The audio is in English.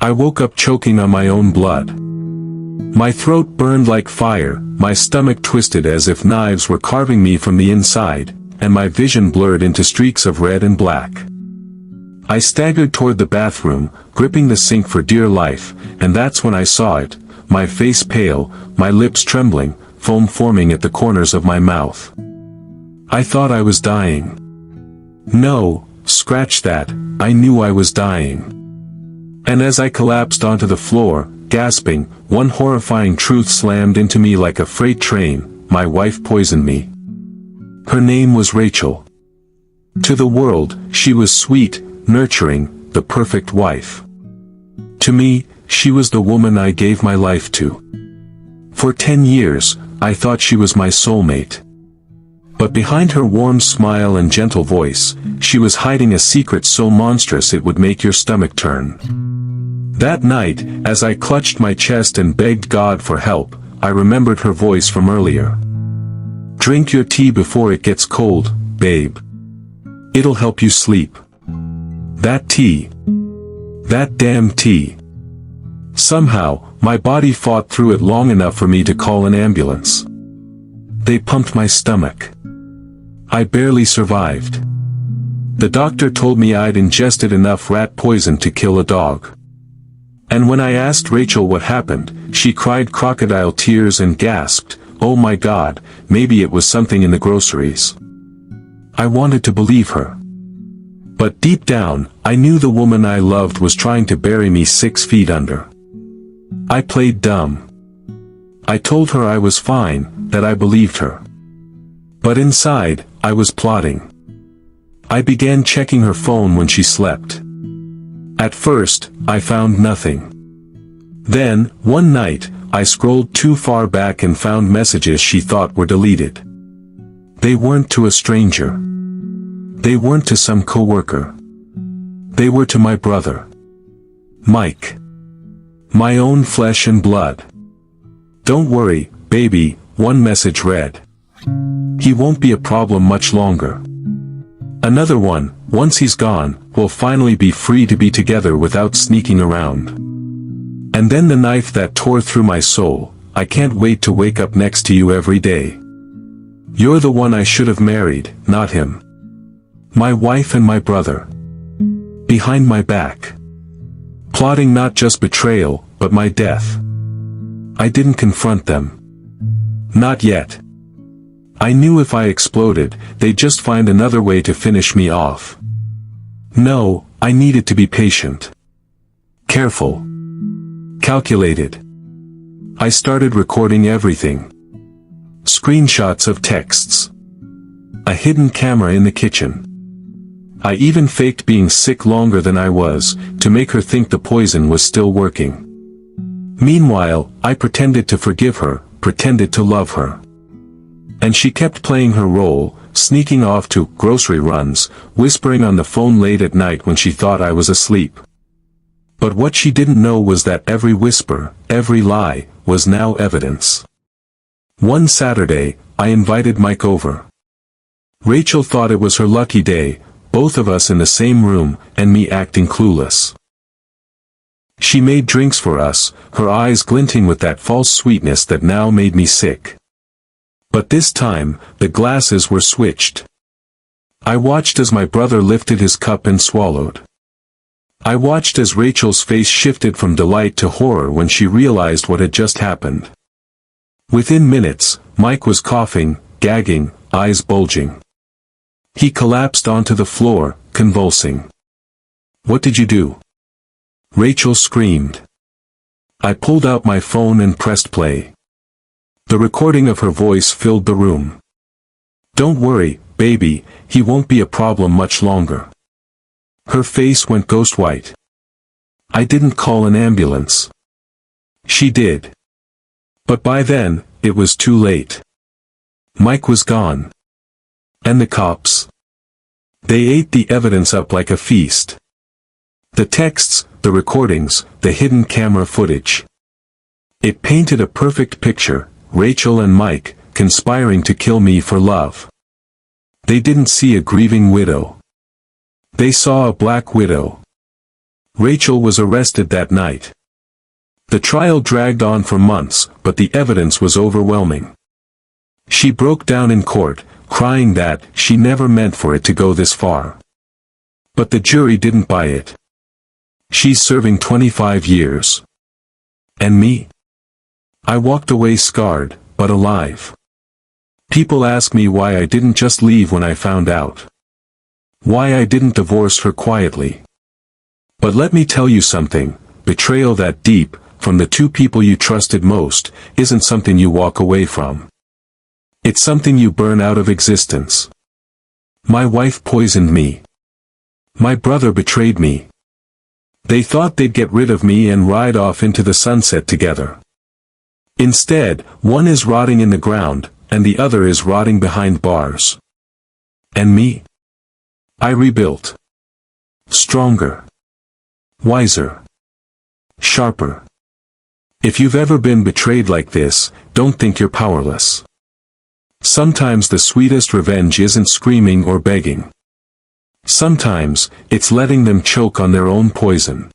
I woke up choking on my own blood. My throat burned like fire, my stomach twisted as if knives were carving me from the inside, and my vision blurred into streaks of red and black. I staggered toward the bathroom, gripping the sink for dear life, and that's when I saw it, my face pale, my lips trembling, foam forming at the corners of my mouth. I thought I was dying. No, scratch that, I knew I was dying. And as I collapsed onto the floor, gasping, one horrifying truth slammed into me like a freight train: my wife poisoned me. Her name was Rachel. To the world, she was sweet, nurturing, the perfect wife. To me, she was the woman I gave my life to. For 10 years, I thought she was my soulmate. But behind her warm smile and gentle voice, she was hiding a secret so monstrous it would make your stomach turn. That night, as I clutched my chest and begged God for help, I remembered her voice from earlier. Drink your tea before it gets cold, babe. It'll help you sleep. That tea. That damn tea. Somehow, my body fought through it long enough for me to call an ambulance. They pumped my stomach. I barely survived. The doctor told me I'd ingested enough rat poison to kill a dog. And when I asked Rachel what happened, she cried crocodile tears and gasped, "Oh my God, maybe it was something in the groceries." I wanted to believe her. But deep down, I knew the woman I loved was trying to bury me 6 feet under. I played dumb. I told her I was fine, that I believed her. But inside, I was plotting. I began checking her phone when she slept. At first, I found nothing. Then, one night, I scrolled too far back and found messages she thought were deleted. They weren't to a stranger. They weren't to some coworker. They were to my brother. Mike. My own flesh and blood. "Don't worry, baby," one message read. "He won't be a problem much longer." Another one, "Once he's gone, we'll finally be free to be together without sneaking around." And then the knife that tore through my soul: "I can't wait to wake up next to you every day. You're the one I should have married, not him. My wife and my brother. Behind my back. Plotting not just betrayal, but my death." I didn't confront them. Not yet. I knew if I exploded, they'd just find another way to finish me off. No, I needed to be patient. Careful. Calculated. I started recording everything. Screenshots of texts. A hidden camera in the kitchen. I even faked being sick longer than I was, to make her think the poison was still working. Meanwhile, I pretended to forgive her, pretended to love her. And she kept playing her role, sneaking off to grocery runs, whispering on the phone late at night when she thought I was asleep. But what she didn't know was that every whisper, every lie, was now evidence. One Saturday, I invited Mike over. Rachel thought it was her lucky day, both of us in the same room, and me acting clueless. She made drinks for us, her eyes glinting with that false sweetness that now made me sick. But this time, the glasses were switched. I watched as my brother lifted his cup and swallowed. I watched as Rachel's face shifted from delight to horror when she realized what had just happened. Within minutes, Mike was coughing, gagging, eyes bulging. He collapsed onto the floor, convulsing. "What did you do?" Rachel screamed. I pulled out my phone and pressed play. The recording of her voice filled the room. "Don't worry, baby, he won't be a problem much longer." Her face went ghost white. I didn't call an ambulance. She did. But by then, it was too late. Mike was gone. And the cops. They ate the evidence up like a feast. The texts, the recordings, the hidden camera footage. It painted a perfect picture: Rachel and Mike, conspiring to kill me for love. They didn't see a grieving widow. They saw a black widow. Rachel was arrested that night. The trial dragged on for months, but the evidence was overwhelming. She broke down in court, crying that she never meant for it to go this far. But the jury didn't buy it. She's serving 25 years. And me? I walked away scarred, but alive. People ask me why I didn't just leave when I found out. Why I didn't divorce her quietly. But let me tell you something, betrayal that deep, from the two people you trusted most, isn't something you walk away from. It's something you burn out of existence. My wife poisoned me. My brother betrayed me. They thought they'd get rid of me and ride off into the sunset together. Instead, one is rotting in the ground, and the other is rotting behind bars. And me? I rebuilt. Stronger. Wiser. Sharper. If you've ever been betrayed like this, don't think you're powerless. Sometimes the sweetest revenge isn't screaming or begging. Sometimes, it's letting them choke on their own poison.